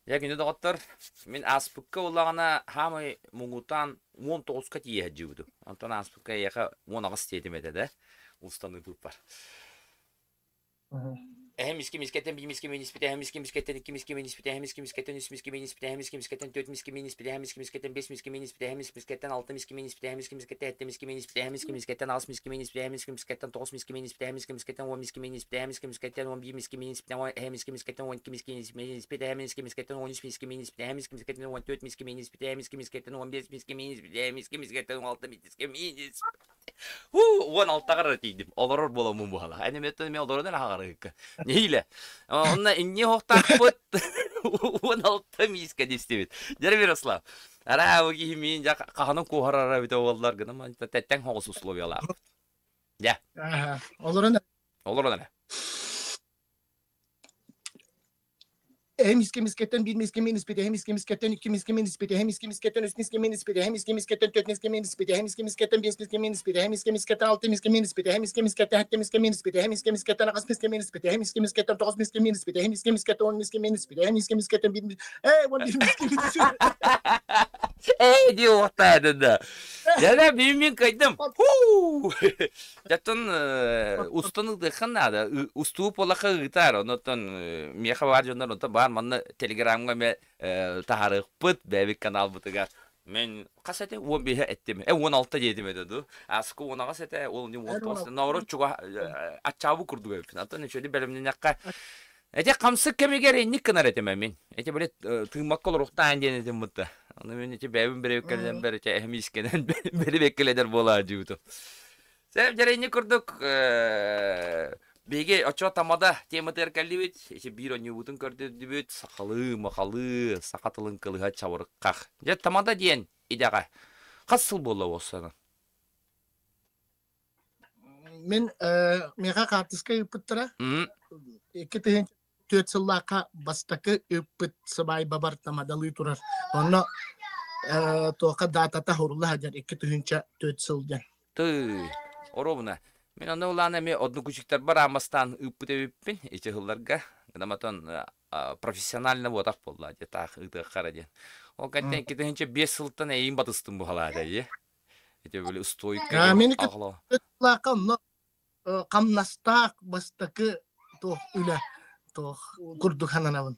Яғын өді қоттар, мен аспыққа олағана хамы мұңғытан 19-қа тие әджі Антон аспыққа еқа 10-ағыз тетім әді. Ұстаның тұп бар. Hem misketen bir misketen nispete hem misketen iki misketen nispete hem misketen üç misketen nispete hem misketen dört misketen nispete hem misketen beş misketen nispete hem misketen altı misketen nispete hem misketen yedi misketen nispete hem misketen altı misketen nispete hem misketen dokuz misketen nispete hem misketen on misketen nispete hem misketen 11 misketen nispete hem misketen 12 misketen nispete hem misketen 13 misketen nispete hem misketen 14 misketen nispete hem misketen 15 misketen nispete hem misketen 16 misketen nispete 16-ға дейдім. Олар боламын бұғала. Әнеметті мен олардан ағарығы. Нейлі? Онна инне хоқтақ бұд 16 миска дестебет. Дәрі Мирослав. Ара өгі мен қағаның қоғарара өте олар ғына тәттен хоғыс условиялар. Дә. Олардан. Hem misketen bir misketen nispete hem misketen iki misketen nispete hem misketen üç misketen nispete hem misketen dört misketen nispete hem misketen beş misketen nispete hem misketen altı misketen nispete hem misketen yedi misketen nispete hem misketen dokuz misketen nispete hem misketen 9 misketen nispete hem misketen 10 misketen nispete hem misketen bir on bir misketen diyor ortaya da. Ya ben kaydım. Zaten ustanlık da kanada. Ustup olaka gitar. Ondan miyaha var canlar ondan var manna telegramga me taharık pıt bebek kanal butuga. Men kasete 15 ettim. 16 yedim dedi. Askı ona kasete olunca 16. Navruz çok açabı kurdu hep. Zaten şöyle bölümün yakka. Ete kamsı kemiger nik kanar etemem men. Ete böyle tırmak olur oktan denedim mutta. Onu men ete bebim bire beklerden beri ete ehmiskeden beri bekleder bolar diyordu. Sen jarayını kurduk. Bege açığa tamada tema terkalibet. İşte bir an yubutun gördü dibet. Sakalı, makalı, sakatılın kılığa çavırık kak. Ya tamada diyen idaga. Kasıl bolla olsana. Men mega kartıska yapıttıra. İki tehen tüetsillaka bastakı yapıt sabay babar tamadalı turar. Onu toka datata horullah hajar. İki tehençe tüetsilden. Tüy. Orobuna. Men onda olana me odnu küçükler baramastan üppüte üppün. İçe hıllarga. Gıdamaton профессионально вот болла де так ыты караден. Ол каттен кетенче 5 сылтан эйин батыстын бу халада, е. Эте böyle стойка Мені агло. лақам қамнастақ бастықы тоқ үлі тоқ күрдік хананавын.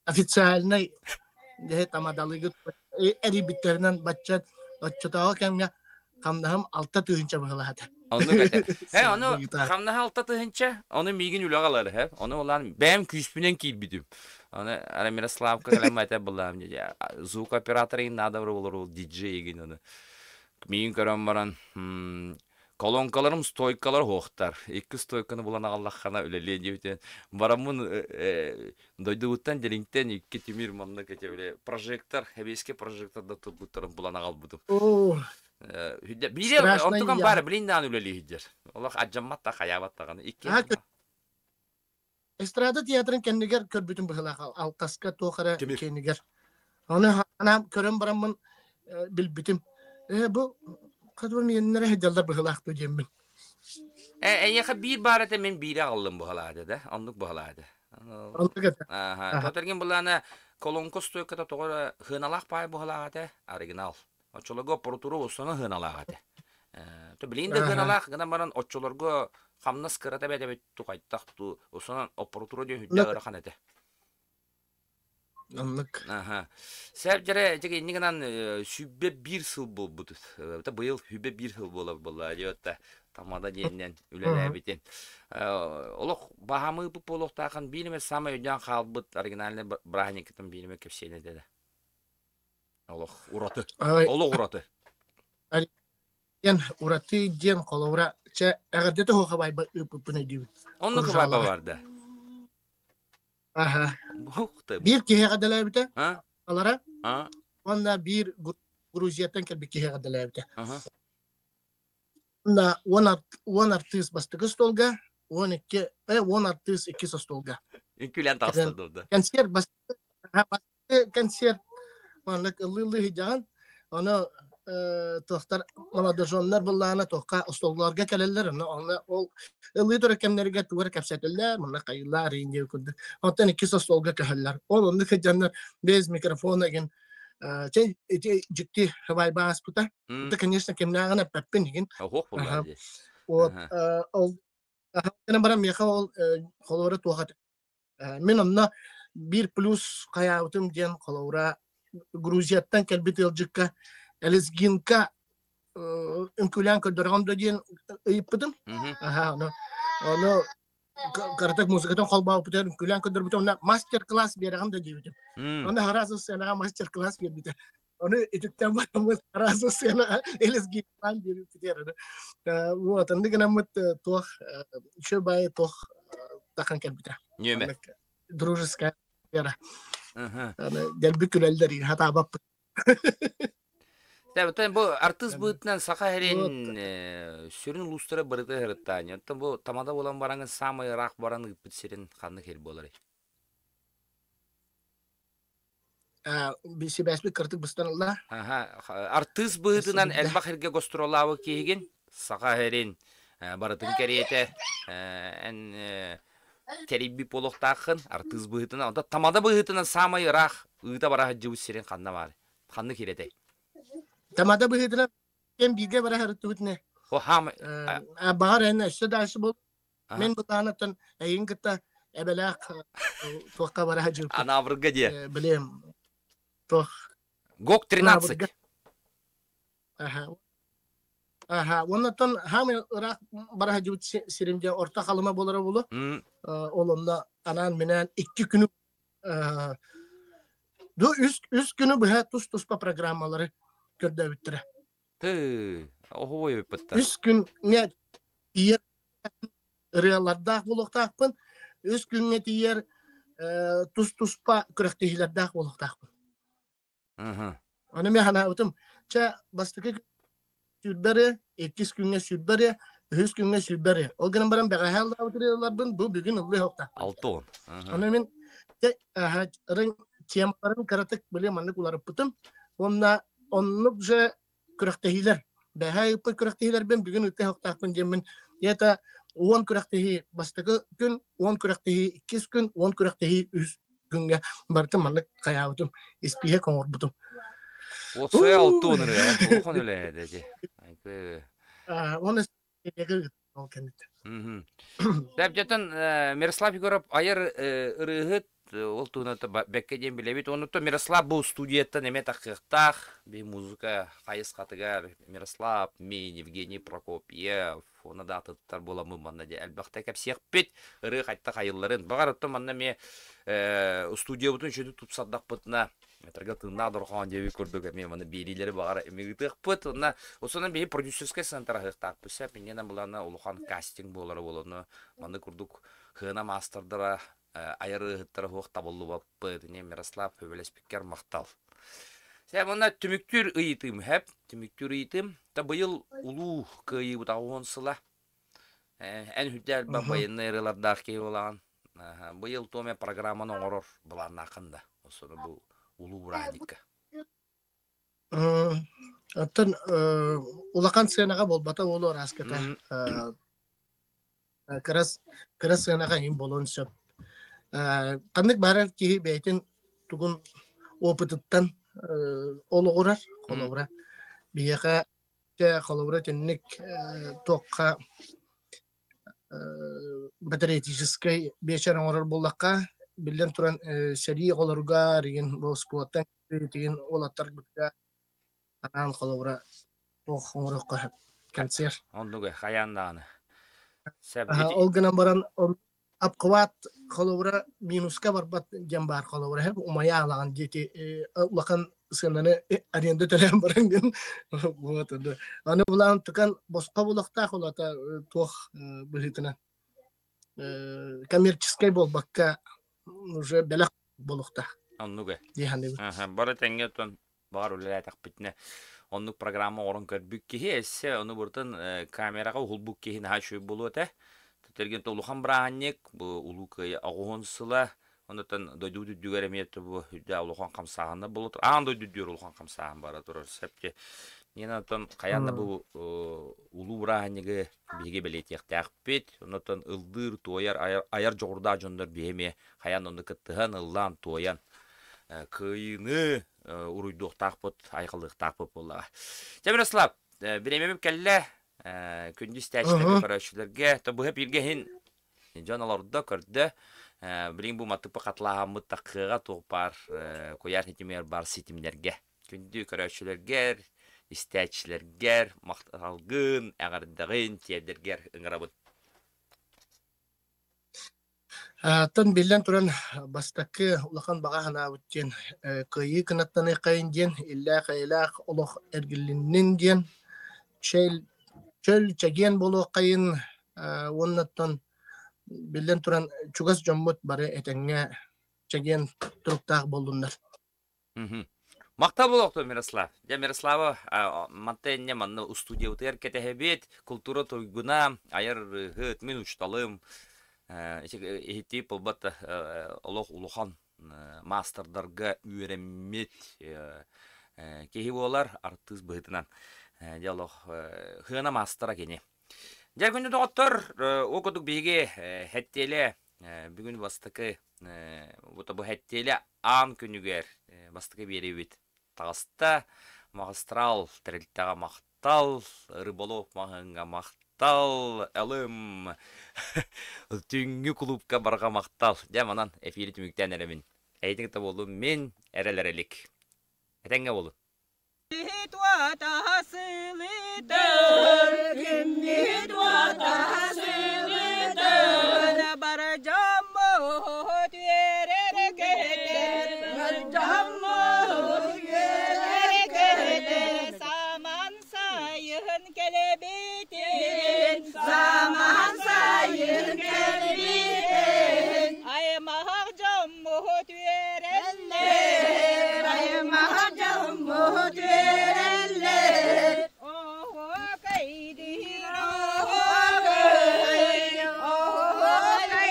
Официальный тамадалыгы әрибиттерінен батчатағы кәмге қамнағым 6 түйінші бұғылады. Onu kate. Onu kamna halta tınca onu migin ulagaları hep. Onu olan benim küspünen kilbidim. Onu ara Miroslavka kalamata bulam ya. Звук операторы надо olur DJ egin onu. Migin karam baran kolonkalarım stoykalar hoqtar. İki stoykаны bulan Allah'ına öleli diyeten. Baramın doyduktan delinkten iki timir manna kete böyle projektör, hebeske projektörda tutbutarım bulan albudım. Biri ortadan bari bilindan öleli hüdder. Allah acammat da hayavat da kanı. Estrada tiyatrın kendiger körbütün bıhılaq alqasqa toqara kendiger. Onu anam körüm baramın bilbitim. Bu kadar miyenlere hediyeler bıhılaq bu cemmin. Yaka bir barete men biri aldım bu halada da. Anlık bu halada. Anlık et. Aha. Tatargen bulana kolonkos toykata toqara hınalaq pay bu halada. Original. Oçolarga operatörü olsana hınalağadı. To bilin de hınalaq gana baran oçolarga xamnas kırata bede tuqaytaqtu. Olsana operatörü de hüdde xanete. Anlık. Aha. Sebjere jege niganan sübbe bir sıl bolbudu. Ta bu yıl hübbe bir sıl bola diyotta. Tamada jenden ülelebiten. Oloq bahamı bu poloqtaqan bilime sama ödan qalbıt originalne brahnikitin bilime kepsene dedi. Oloq uratı. Oloq uratı. Yen uratı jen qolovra çe agadete ho xabay bu ne diyor. Onun xabay vardı. Aha. Bukta. Bir kihe kadalabite. Ha? Alara. Ha? Onda bir Gruziyadan kelbi kihe kadalabite. Aha. Onda one artist bastığı stolga, 12 artist 2 stolga. İnkülen tasladı orada. Konser bastığı konser manlık ıllı hican. Onu tohtar maladojonlar bullana tohka stollarga keleller. Ona ol ıllı törekemlerge tuvar kapsatırlar. Manlık ayılar ince kudu. Ondan 2 stolga keheller. Onun hicanlar bez mikrofona gen ciddi havai bahas putar. Это, конечно, кемнагана пеппин igen. Hoq bulmadı. Вот ана барам яха ол холора туахат. Мен онна 1 плюс каябытым ден холора Грузияттан келбит элжикка элизгинка инкулянка доргамда ден ыйыппытым. Оны картак музыкадан колбау путер инкулянка дорбутум мастер-класс берагам да дебитим. Оны харазы сенага мастер-класс бербитим. Onu editten bakımız arası sena elizgi falan diyor bitiyor. Вот, anda gana mut toh şu bay toh takkan kelbita. Niyeme. Дружеская вера. Aha. Del bükül elleri hata bak. Tabii bu artist bıtından saka herin sürün lustra barıda herıttanya. Tabii bu tamada olan barangın samay rak barangı bitirin kanlı hel bolary. Bisi besbi kırtık bıstan Allah. Aha, artist bıtından elbaq herge gostrolağı kehigin saka herin barıtın keriyete en teribbi poloqtaqın artist bıtından onda tamada bıtından samay rak ıta bara hacı bitirin kanlı var. Kanlı kerete. Tamada bıhıdına kem bilge bara herıttı ne? O ham Bahar en işte dersi bol. Men bu tanıtın ayın kıta ebelak toqa bara hacı. ana avırga diye. Bilem. Toh. Gok 13. Aha, ondan hamil rak bara hacı sirimce orta kalıma bolara bulu. Olumda anan menen 2 günü üst günü bu tuspa programmaları gördü bittire. Oho yapıttı. Üst gün ne diğer reallarda buluktakpın. Üst gün ne diğer tuspa kürektihilerde buluktakpın. Onu mehana utum. Ça bastıkı sürdürü, 2 günde sürdürü, 3 günde sürdürü. O günün baran beğenler oturuyorlar bu bugün ıllı hokta. 6 on. Onu men ring tiyamarın karatık böyle manlık ularıp putum. Onlukça kürektehiler. Beha yapı kürektehiler ben bugün öte hoktakpın cemin. Ya da 10 kürektehi bastıkı gün, 10 kürektehi 2 gün, 10 kürektehi 3 günge barıtım manlık kayağıtım. İspiye konurbutum. O soya altı onur ya. Olukon öyle dedi. Onu s***ye o kendisi. Sebjatan Miroslav Егоров ayır ırıhıt ол тугунаты беккеден билебит. Онуто Мирослав бу студиятта неме такыктах, би музыка кайыс катыгар Мирослав, мен Евгений Прокопьев, оны да атыттар боламы манна де әлбәттә кеп сехпет ыры кайтта кайылларын. Багарытты манна ме студия бутун шөдү тупсаддак бутна. Метрга тынна дорхан деби көрдөг мен маны берилери багара эмигитек бут. Онна осонан би продюсерский центр хыктак бесе менен буланы улухан кастинг болары болону. Маны курдук хына мастердара айыры хыттары хуакта болду баппы. Не Мирослав Пөвелеспикер мактал. Сәм мына түмүктүр ыйтым хеп, түмүктүр ыйтым. Та быйыл улуу кыйы бутагонсыла. Эн хүддәл бабайны ырыларда кей болаган. Быйыл томе программаны оңорор буларна акында. Осону бу улуу радика. Аттан улакан сенага болбата олор аската. Кырас сенага ин болон сөп. Кандык барар ки бейтин тугун опытыттан ологурар, колобура. Бияка колобура тенник токка патриотической вечером орор боллакка билен туран сери олорга деген бу спорттан деген олаттар бутка анан колобура охорокка концерт. Ондуга хаяндааны. Олгынан баран апкват колобура минуска барбат жамбар колобура хеп умая алаган жети улакан сенане аренде төлөм баранген вот да. Аны булан тукан босқа булакта холата тох билетина. Коммерческий болбакка уже белак болукта. Ондуга. Диханды. Бары тенгетон бар үлеле такпитне. Оннук программа орон көрбүк ки эссе ону буртан камерага улбук ки хашуй болута. Терген толухан браанник бу улукай агонсыла. Онотан дойду дүгеремет бу да улухан камсаганы болот. Ан дойду дүр улухан камсаган бара турар сепке. Ненатан каянда бу улуу браанниге биге белетектакпет. Онотан ылдыр тояр аяр жогурда жондар беме. Каян онды кыттыган ыллан тоян. Кыйыны уруйдуктакпыт, айкылдыктакпыт болла. Мирослав, биремем келле күндүз тәчтәге көрөчүлөргө та бу хеп иргехин жаналарда көрдө. Билин бу матыпы катлаган такыга топар кояр хитимер бар ситимлерге. Күндү көрөчүлөргө, истәчләргә, макталгын, агардагын тиедергә ыңгырабыт. Тан билен туран бастакы улахан бага хана үткен кыйы кынаттаны кайын ден илля кайлах олох эргилиннен ден чөл чаген болу кайын оннаттан билен туран чугас жоммут бары этеңге чаген туруктак болдундар. Макта болокту Мирослав. Я Мирослава мантенне манны студия утер кетехебет культура тойгуна айыр хыт мен учталым. Ихти полбата олох улухан мастердарга үйремет кеһи болар артист быһытынан диалог хына мастера кене. Жа күндү доктор окудук биге хеттеле бүгүн бастыкы бу хеттеле ан күнүгер бастыкы беребит. Тагаста магистрал терилтага мактал рыболов магынга мактал элым түңгү клубка барга мактал. Жа манан эфири түмүктен эремин. Эйтиңте болду мен эрелерелик. Этеңге болду. Zaman sayın kelbin ay mahacam muhut verenler ay mahacam muhut verenler oh kaydi oh kaydi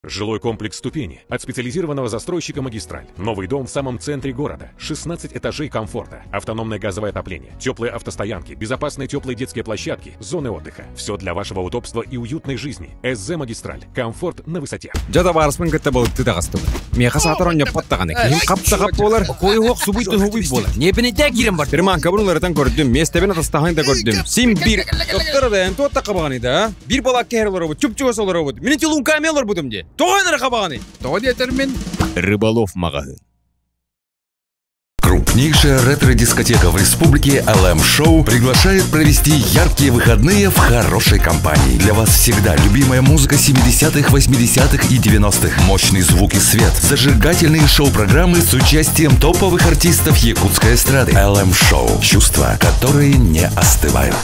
Жилой комплекс «Ступени» от специализированного застройщика «Магистраль». Новый дом в самом центре города. 16 этажей комфорта. Автономное газовое отопление. Теплые автостоянки. Безопасные теплые детские площадки. Зоны отдыха. Все для вашего удобства и уютной жизни. СЗ «Магистраль». Комфорт на высоте. Жада барыспын кытта болуп тыдагастыбы. Мен хасатырон яппаттаган экен. Каптагап болар. Койуок субуйтын хубуй болар. Небинете кирем бар. Перман кабрулардан көрдүм. Местебен атастаган да көрдүм. Сим бир доктор да энто такабаган да. Бир бала керлер бу. Чупчуга солар бу. Мен тилун камелер будум де. Тоғайнар қабағаны. Тоғай детермен. Рыболов магазин. Крупнейшая ретро-дискотека в республике LM Show приглашает провести яркие выходные в хорошей компании. Для вас всегда любимая музыка 70-х, 80-х и 90-х. Мощный звук и свет. Зажигательные шоу-программы с участием топовых артистов якутской эстрады. LM Show. Чувства, которые не остывают.